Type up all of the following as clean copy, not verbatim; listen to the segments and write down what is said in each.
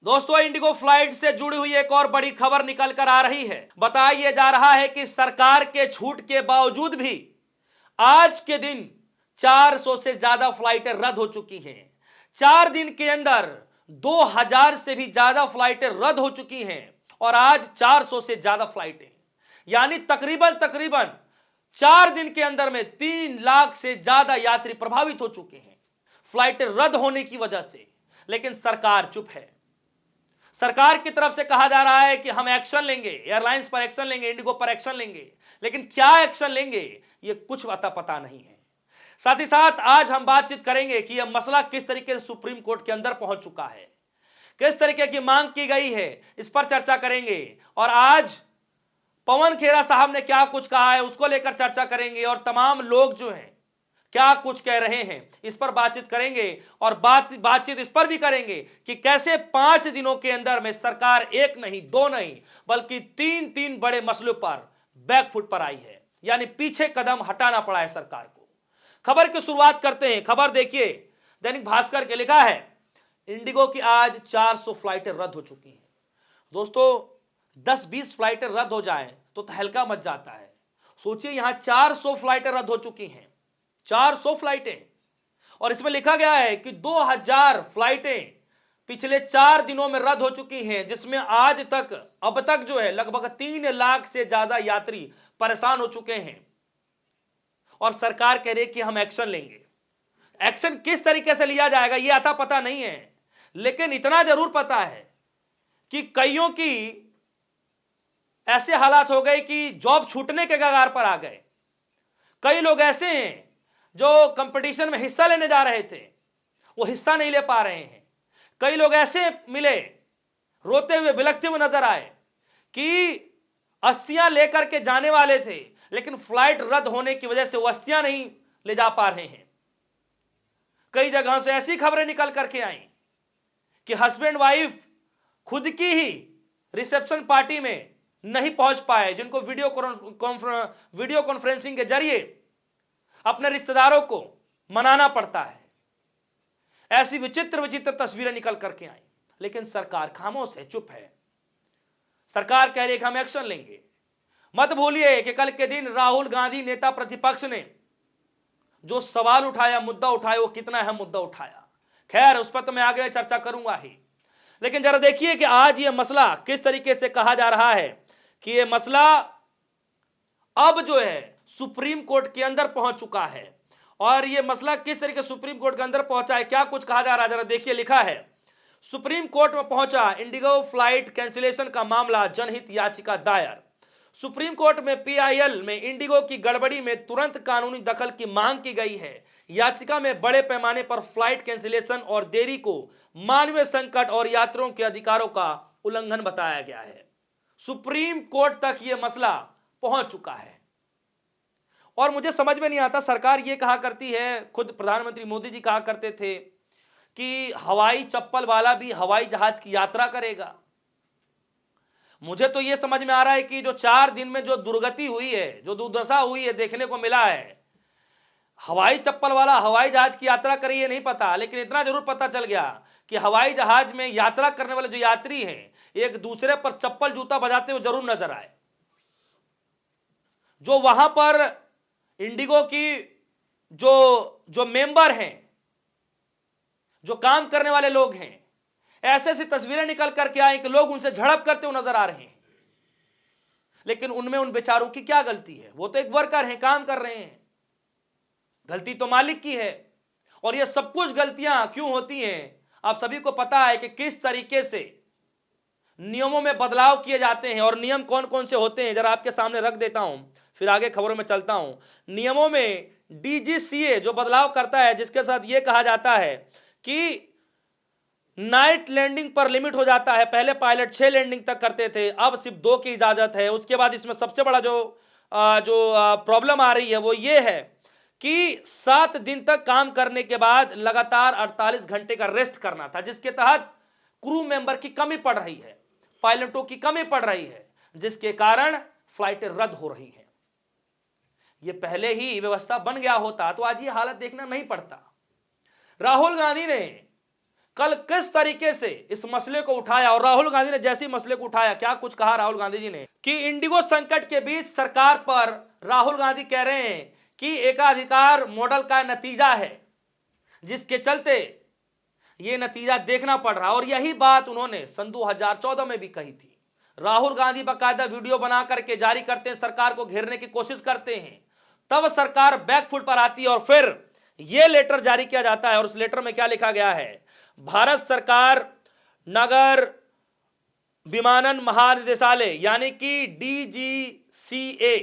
दोस्तों, Indigo flight से जुड़ी हुई एक और बड़ी खबर निकल कर आ रही है। बताया जा रहा है कि सरकार के छूट के बावजूद भी आज के दिन 400 से ज्यादा फ्लाइटें रद्द हो चुकी हैं। 4 दिन के अंदर 2000 से भी ज्यादा फ्लाइटें रद्द हो चुकी हैं और आज 400 से ज्यादा फ्लाइटें, यानी तकरीबन 4 दिन के अंदर में 3 लाख से ज्यादा यात्री प्रभावित हो चुके हैं फ्लाइटें रद्द होने की वजह से। लेकिन सरकार चुप है। सरकार की तरफ से कहा जा रहा है कि हम एक्शन लेंगे, एयरलाइंस पर एक्शन लेंगे, इंडिगो पर एक्शन लेंगे, लेकिन क्या एक्शन लेंगे ये कुछ पता नहीं है। साथ ही साथ आज हम बातचीत करेंगे कि यह मसला किस तरीके से सुप्रीम कोर्ट के अंदर पहुंच चुका है, किस तरीके की मांग की गई है, इस पर चर्चा करेंगे। और आज पवन खेरा साहब ने क्या कुछ कहा है उसको लेकर चर्चा करेंगे और तमाम लोग जो हैं क्या कुछ कह रहे हैं इस पर बातचीत करेंगे। और बातचीत इस पर भी करेंगे कि कैसे 5 दिनों के अंदर में सरकार एक नहीं, 2 नहीं, बल्कि 3 बड़े मसलों पर बैकफुट पर आई है, यानी पीछे कदम हटाना पड़ा है सरकार को। खबर की शुरुआत करते हैं। खबर देखिए, दैनिक भास्कर के लिखा है इंडिगो की आज 400 फ्लाइटें रद्द हो चुकी हैं। दोस्तों, 10-20 फ्लाइटें रद्द हो जाएं तो तहलका मच जाता है। सोचिए, यहां 400 फ्लाइटें रद्द हो चुकी हैं, 400 फ्लाइटें। और इसमें लिखा गया है कि 2000 फ्लाइटें पिछले 4 दिनों में रद्द हो चुकी हैं, जिसमें आज तक अब तक जो है लगभग 3 लाख से ज्यादा यात्री परेशान हो चुके हैं। और सरकार कह रही है कि हम एक्शन लेंगे। एक्शन किस तरीके से लिया जाएगा यह अता पता नहीं है, लेकिन इतना जरूर पता है कि कईयों की ऐसे हालात हो गए कि जॉब छूटने के कगार पर आ गए। कई लोग ऐसे हैं जो कंपटीशन में हिस्सा लेने जा रहे थे, वो हिस्सा नहीं ले पा रहे हैं। कई लोग ऐसे मिले, रोते हुए बिलखते हुए नजर आए कि अस्थियां लेकर के जाने वाले थे, लेकिन फ्लाइट रद्द होने की वजह से वो अस्थियां नहीं ले जा पा रहे हैं। कई जगहों से ऐसी खबरें निकल करके आई कि हस्बैंड वाइफ खुद की ही रिसेप्शन पार्टी में नहीं पहुंच पाए, जिनको वीडियो कॉन्फ्रेंसिंग के जरिए अपने रिश्तेदारों को मनाना पड़ता है। ऐसी विचित्र तस्वीरें निकल करके आई, लेकिन सरकार खामोश है, चुप है। सरकार कह रही है कि हम एक्शन लेंगे। मत भूलिए कि कल के दिन राहुल गांधी नेता प्रतिपक्ष ने जो सवाल उठाया, मुद्दा उठाया, वो कितना अहम मुद्दा उठाया। खैर, उस पर तो मैं आगे चर्चा करूंगा ही, लेकिन जरा देखिए कि आज ये मसला किस तरीके से कहा जा रहा है कि ये मसला अब जो है सुप्रीम कोर्ट के अंदर पहुंच चुका है। और यह मसला किस तरीके से सुप्रीम कोर्ट के अंदर पहुंचा है, क्या कुछ कहा जा रहा है, जरा देखिए। लिखा है सुप्रीम कोर्ट में पहुंचा इंडिगो फ्लाइट कैंसिलेशन का मामला, जनहित याचिका दायर। सुप्रीम कोर्ट में पीआईएल में इंडिगो की गड़बड़ी में तुरंत कानूनी दखल की मांग की गई है। याचिका में बड़े पैमाने पर फ्लाइट कैंसिलेशन और देरी को मानवीय संकट और यात्रियों के अधिकारों का उल्लंघन बताया गया है। सुप्रीम कोर्ट तक यह मसला पहुंच चुका है और मुझे समझ में नहीं आता। सरकार ये कहा करती है, खुद प्रधानमंत्री मोदी जी कहा करते थे कि हवाई चप्पल वाला भी हवाई जहाज की यात्रा करेगा। मुझे तो यह समझ में आ रहा है कि जो 4 दिन में जो दुर्गति हुई है, जो दुर्दशा हुई है, देखने को मिला है, हवाई चप्पल वाला हवाई जहाज की यात्रा करे ये नहीं पता, लेकिन इतना जरूर पता चल गया कि हवाई जहाज में यात्रा करने वाले जो यात्री हैं एक दूसरे पर चप्पल जूता बजाते हुए जरूर नजर आए। जो वहां पर इंडिगो की जो मेंबर हैं, जो काम करने वाले लोग हैं, ऐसे ऐसी तस्वीरें निकल करके आए कि लोग उनसे झड़प करते हुए नजर आ रहे हैं। लेकिन उनमें उन बेचारों की क्या गलती है? वो तो एक वर्कर हैं, काम कर रहे हैं। गलती तो मालिक की है। और ये सब कुछ गलतियां क्यों होती हैं? आप सभी को पता है कि किस तरीके से नियमों में बदलाव किए जाते हैं। और नियम कौन कौन से होते हैं जरा आपके सामने रख देता हूं, फिर आगे खबरों में चलता हूं। नियमों में डीजीसीए जो बदलाव करता है, जिसके साथ यह कहा जाता है कि नाइट लैंडिंग पर लिमिट हो जाता है। पहले पायलट 6 लैंडिंग तक करते थे, अब सिर्फ 2 की इजाजत है। उसके बाद इसमें सबसे बड़ा जो प्रॉब्लम आ रही है वो ये है कि 7 दिन तक काम करने के बाद लगातार 48 घंटे का रेस्ट करना था, जिसके तहत क्रू मेंबर की कमी पड़ रही है, पायलटों की कमी पड़ रही है, जिसके कारण फ्लाइटें रद्द हो रही हैं। ये पहले ही व्यवस्था बन गया होता तो आज ये हालत देखना नहीं पड़ता। राहुल गांधी ने कल किस तरीके से इस मसले को उठाया, और राहुल गांधी ने जैसे ही मसले को उठाया क्या कुछ कहा राहुल गांधी जी ने कि इंडिगो संकट के बीच सरकार पर राहुल गांधी कह रहे हैं कि एकाधिकार मॉडल का नतीजा है, जिसके चलते यह नतीजा देखना पड़ रहा। और यही बात उन्होंने सन 2014 में भी कही थी। राहुल गांधी बाकायदा वीडियो बना करके जारी करते हैं, सरकार को घेरने की कोशिश करते हैं, तब सरकार बैकफुट पर आती है और फिर यह लेटर जारी किया जाता है। और उस लेटर में क्या लिखा गया है? भारत सरकार नगर विमानन महानिदेशालय यानी कि डीजीसीए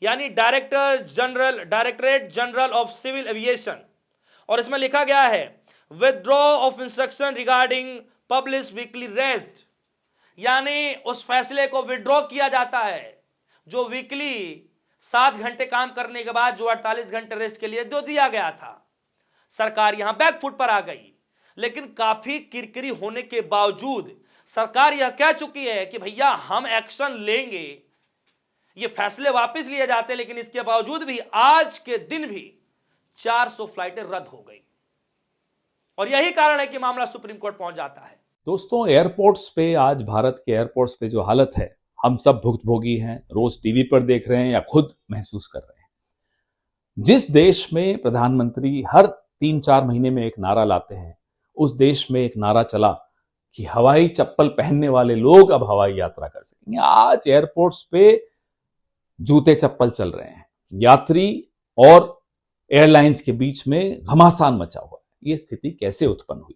यानी directorate general of civil aviation, और इसमें लिखा गया है withdraw of instruction regarding publish weekly rest, यानी उस फैसले को विड्रॉ किया जाता है जो वीकली 7 घंटे काम करने के बाद जो 48 घंटे रेस्ट के लिए जो दिया गया था। सरकार यहां बैकफुट पर आ गई, लेकिन काफी किरकिरी होने के बावजूद सरकार यह कह चुकी है कि भैया हम एक्शन लेंगे, ये फैसले वापस लिए जाते हैं। लेकिन इसके बावजूद भी आज के दिन भी 400 फ्लाइटें रद्द हो गई, और यही कारण है कि मामला सुप्रीम कोर्ट पहुंच जाता है। दोस्तों, एयरपोर्ट्स पे आज भारत के एयरपोर्ट्स पे जो हालत है, हम सब भुक्तभोगी हैं, रोज टीवी पर देख रहे हैं या खुद महसूस कर रहे हैं। जिस देश में प्रधानमंत्री हर 3-4 महीने में एक नारा लाते हैं, उस देश में एक नारा चला कि हवाई चप्पल पहनने वाले लोग अब हवाई यात्रा कर सकेंगे। आज एयरपोर्ट्स पे जूते चप्पल चल रहे हैं, यात्री और एयरलाइंस के बीच में घमासान मचा हुआ है। ये स्थिति कैसे उत्पन्न हुई?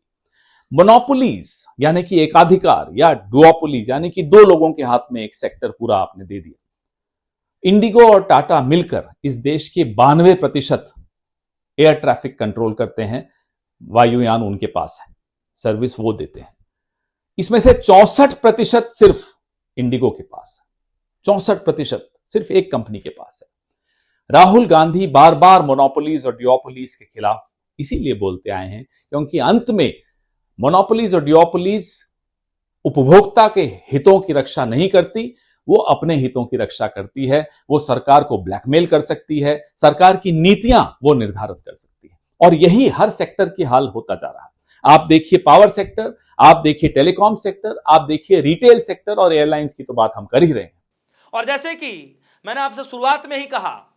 मोनोपोलीज यानी कि एकाधिकार या डुओपोलीज यानी कि 2 लोगों के हाथ में एक सेक्टर पूरा आपने दे दिया। इंडिगो और टाटा मिलकर इस देश के 92% एयर ट्रैफिक कंट्रोल करते हैं। वायुयान उनके पास है, सर्विस वो देते हैं। इसमें से 64% सिर्फ इंडिगो के पास है, 64% सिर्फ एक कंपनी के पास है। राहुल गांधी बार बार मोनोपोलीज और डुओपोलीज के खिलाफ इसीलिए बोलते आए हैं क्योंकि अंत में मोनोपोलीज और डुओपोलीज उपभोक्ता के हितों की रक्षा नहीं करती, वो अपने हितों की रक्षा करती है। वो सरकार को ब्लैकमेल कर सकती है, सरकार की नीतियां वो निर्धारित कर सकती है, और यही हर सेक्टर की हाल होता जा रहा है। आप देखिए पावर सेक्टर, आप देखिए टेलीकॉम सेक्टर, आप देखिए रिटेल सेक्टर, और एयरलाइंस की तो बात हम कर ही रहे हैं। और जैसे कि मैंने आपसे शुरुआत में ही कहा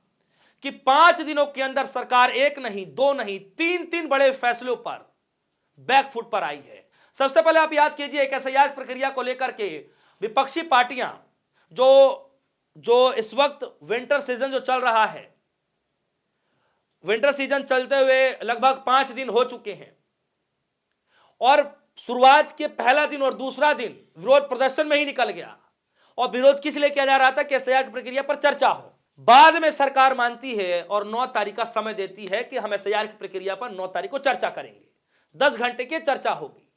कि 5 दिनों के अंदर सरकार एक नहीं, 2 नहीं, 3 बड़े फैसलों पर बैकफुट पर आई है। सबसे पहले आप याद कीजिए एक एसआईआर प्रक्रिया को लेकर के विपक्षी पार्टियां जो इस वक्त विंटर सीजन जो चल रहा है, विंटर सीजन चलते हुए लगभग 5 दिन हो चुके हैं, और शुरुआत के पहला दिन और दूसरा दिन विरोध प्रदर्शन में ही निकल गया। और विरोध किस लिए किया जा रहा था कि एसआईआर प्रक्रिया पर चर्चा हो। बाद में सरकार मानती है और 9 तारीख का समय देती है कि हम एसआईआर की प्रक्रिया पर 9 तारीख को चर्चा करेंगे, 10 घंटे की चर्चा होगी।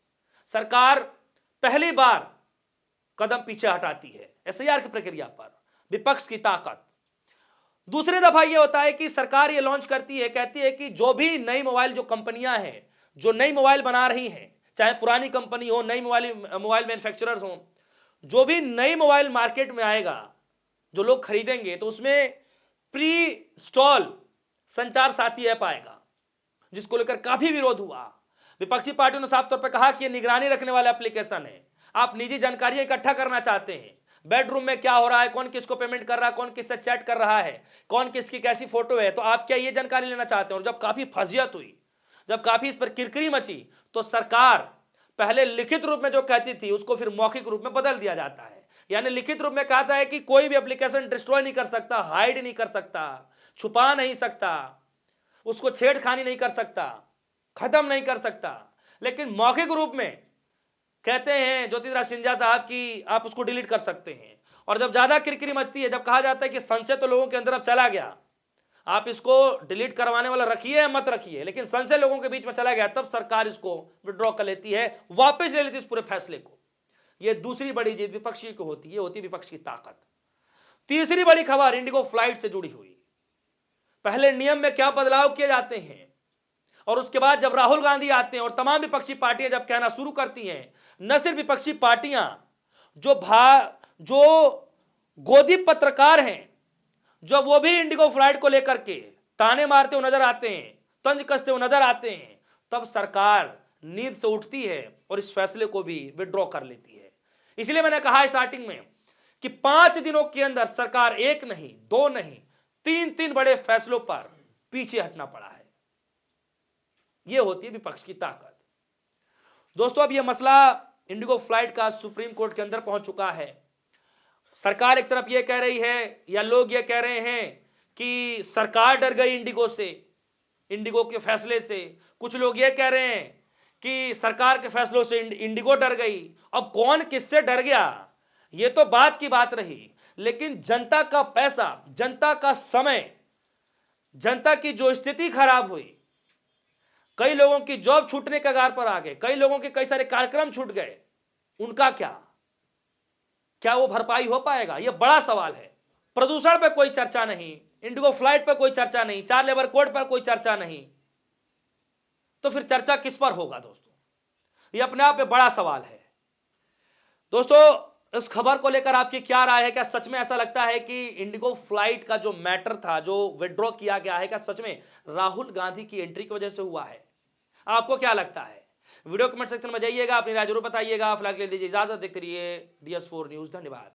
सरकार पहली बार कदम पीछे हटाती है एसआईआर की प्रक्रिया पर, विपक्ष की ताकत। दूसरी दफा यह होता है कि सरकार यह लॉन्च करती है, कहती है कि जो भी नई मोबाइल जो कंपनियां हैं, जो नई मोबाइल बना रही हैं, चाहे पुरानी कंपनी हो, नई मोबाइल मैन्युफैक्चरर्स हो, जो भी नई मोबाइल मार्केट में आएगा, जो लोग खरीदेंगे, तो उसमें प्री इंस्टॉल संचार साथी ऐप आएगा, जिसको लेकर काफी विरोध हुआ। विपक्षी पार्टियों ने साफ तौर पर कहा कि यह निगरानी रखने वाला एप्लीकेशन है। आप निजी जानकारी इकट्ठा करना चाहते हैं, बेडरूम में क्या हो रहा है, कौन किसको पेमेंट कर रहा है, कौन किससे चैट कर रहा है, कौन किसकी कैसी फोटो है, तो आप क्या ये जानकारी लेना चाहते हैं? और जब काफी फजियत हुई, जब काफी इस पर किरकिरी मची, तो सरकार पहले लिखित रूप में जो कहती थी उसको फिर मौखिक रूप में बदल दिया जाता है। यानी लिखित रूप में कहता है कि कोई भी एप्लीकेशन डिस्ट्रॉय नहीं कर सकता, हाइड नहीं कर सकता, छुपा नहीं सकता, उसको छेड़खानी नहीं कर सकता, खत्म नहीं कर सकता। लेकिन मौखिक रूप में कहते हैं ज्योतिराज सिंधिया साहब की आप उसको डिलीट कर सकते हैं। और जब ज्यादा किरकिरी मचती है, जब कहा जाता है कि संशय तो लोगों के अंदर अब चला गया, आप इसको डिलीट करवाने वाला रखिए या मत रखिए, लेकिन संशय लोगों के बीच में चला गया, तब सरकार इसको विड्रॉ कर लेती है, वापस ले लेती है इस पूरे फैसले को। यह दूसरी बड़ी जीत विपक्षी को होती है, होती विपक्ष की ताकत। तीसरी बड़ी खबर इंडिगो फ्लाइट से जुड़ी हुई। पहले नियम में क्या बदलाव किए जाते हैं, और उसके बाद जब राहुल गांधी आते हैं और तमाम विपक्षी पार्टियां जब कहना शुरू करती हैं, न सिर्फ विपक्षी पार्टियां, जो गोदी पत्रकार हैं, जब वो भी इंडिगो फ्लाइट को लेकर के ताने मारते हुए नजर आते हैं, तंज कसते हुए नजर आते हैं, तब सरकार नींद से उठती है और इस फैसले को भी विड्रॉ कर लेती है। इसलिए मैंने कहा स्टार्टिंग में कि 5 दिनों के अंदर सरकार एक नहीं, दो नहीं, तीन बड़े फैसलों पर पीछे हटना पड़ा है। यह होती है विपक्ष की ताकत। दोस्तों, अब यह मसला इंडिगो फ्लाइट का सुप्रीम कोर्ट के अंदर पहुंच चुका है। सरकार एक तरफ यह कह रही है, या लोग यह कह रहे हैं कि सरकार डर गई इंडिगो से, इंडिगो के फैसले से। कुछ लोग यह कह रहे हैं कि सरकार के फैसलों से इंडिगो डर गई। अब कौन किससे डर गया, यह तो बात की बात रही, लेकिन जनता का पैसा, जनता का समय, जनता की जो स्थिति खराब हुई, कई लोगों की जॉब छूटने के कगार पर आ गए, कई लोगों के कई सारे कार्यक्रम छूट गए, उनका क्या वो भरपाई हो पाएगा? यह बड़ा सवाल है। प्रदूषण पे कोई चर्चा नहीं, इंडिगो फ्लाइट पे कोई चर्चा नहीं, 4 लेबर कोड पर कोई चर्चा नहीं, तो फिर चर्चा किस पर होगा? दोस्तों, यह अपने आप में बड़ा सवाल है। दोस्तों, इस खबर को लेकर आपकी क्या राय है? क्या सच में ऐसा लगता है कि इंडिगो फ्लाइट का जो मैटर था, जो विड्रॉ किया गया है, क्या सच में राहुल गांधी की एंट्री की वजह से हुआ है? आपको क्या लगता है? वीडियो कमेंट सेक्शन में जाइएगा, अपनी राय जरूर बताइएगा। फिलहाल के लिए दीजिए इजाजत। देखते रहिए DS4 न्यूज। धन्यवाद।